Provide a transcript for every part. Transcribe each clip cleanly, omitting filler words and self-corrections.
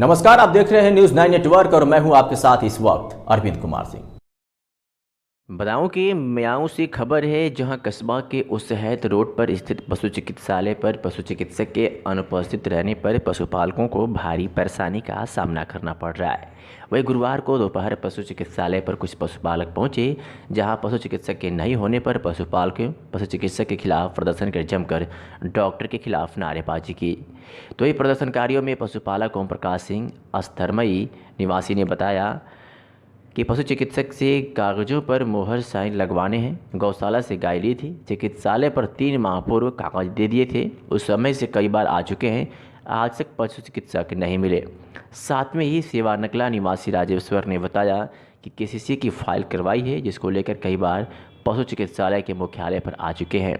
नमस्कार, आप देख रहे हैं न्यूज़ 9 नेटवर्क और मैं हूं आपके साथ इस वक्त अरविंद कुमार सिंह। बदाऊं के म्याऊं से खबर है, जहां कस्बा के उसहैत रोड पर स्थित पशु चिकित्सालय पर पशु चिकित्सक के अनुपस्थित रहने पर पशुपालकों को भारी परेशानी का सामना करना पड़ रहा है। वहीं गुरुवार को दोपहर पशु चिकित्सालय पर कुछ पशुपालक पहुंचे, जहां पशु चिकित्सक के नहीं होने पर पशुपालकों पशु चिकित्सक के खिलाफ प्रदर्शन कर जमकर डॉक्टर के खिलाफ नारेबाजी की। तो ये प्रदर्शनकारियों में पशुपालक ओम प्रकाश सिंह अस्थरमई निवासी ने बताया कि पशु चिकित्सक से कागजों पर मोहर साइन लगवाने हैं। गौशाला से गाय ली थी, चिकित्सालय पर 3 माह पूर्व कागज दे दिए थे, उस समय से कई बार आ चुके हैं, आज तक पशु चिकित्सक नहीं मिले। साथ में ही सेवा नकला निवासी राजेश्वर ने बताया कि केसीसी की फाइल करवाई है, जिसको लेकर कई बार पशु चिकित्सालय के मुख्यालय पर आ चुके हैं।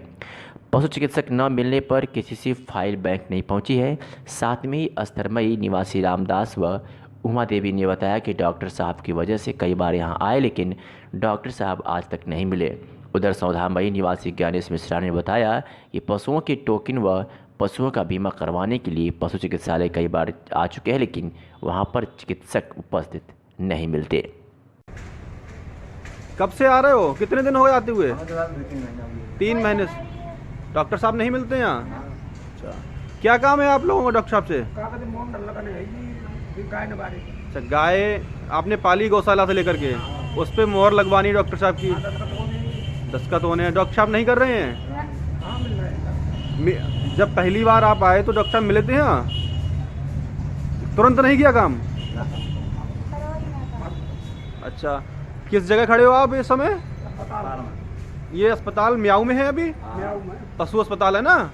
पशु चिकित्सक न मिलने पर केसीसी फाइल बैंक नहीं पहुंची है। साथ में ही अस्थरमई निवासी रामदास व उमा देवी ने बताया कि डॉक्टर साहब की वजह से कई बार यहां आए, लेकिन डॉक्टर साहब आज तक नहीं मिले। उधर सौधामई निवासी ज्ञानेश मिश्रा ने बताया कि पशुओं के टोकन व पशुओं का बीमा करवाने के लिए पशु चिकित्सालय कई बार आ चुके हैं, लेकिन वहां पर चिकित्सक उपस्थित नहीं मिलते। कब से आ रहे हो? कितने दिन हो गए आते हुए? 3 महीने से डॉक्टर साहब नहीं मिलते यहाँ? अच्छा, क्या काम है आप लोगों को डॉक्टर साहब से? अच्छा, गाय आपने पाली गौशाला से लेकर के, उस पर मोहर लगवानी डॉक्टर साहब की, दस्तखत होने हैं, डॉक्टर साहब नहीं कर रहे हैं? जब पहली बार आप आए तो डॉक्टर साहब मिले थे यहाँ? तुरंत नहीं किया काम? अच्छा, किस जगह खड़े हो आप इस समय? ये अस्पताल म्याऊं में है अभी? पशु अस्पताल है ना?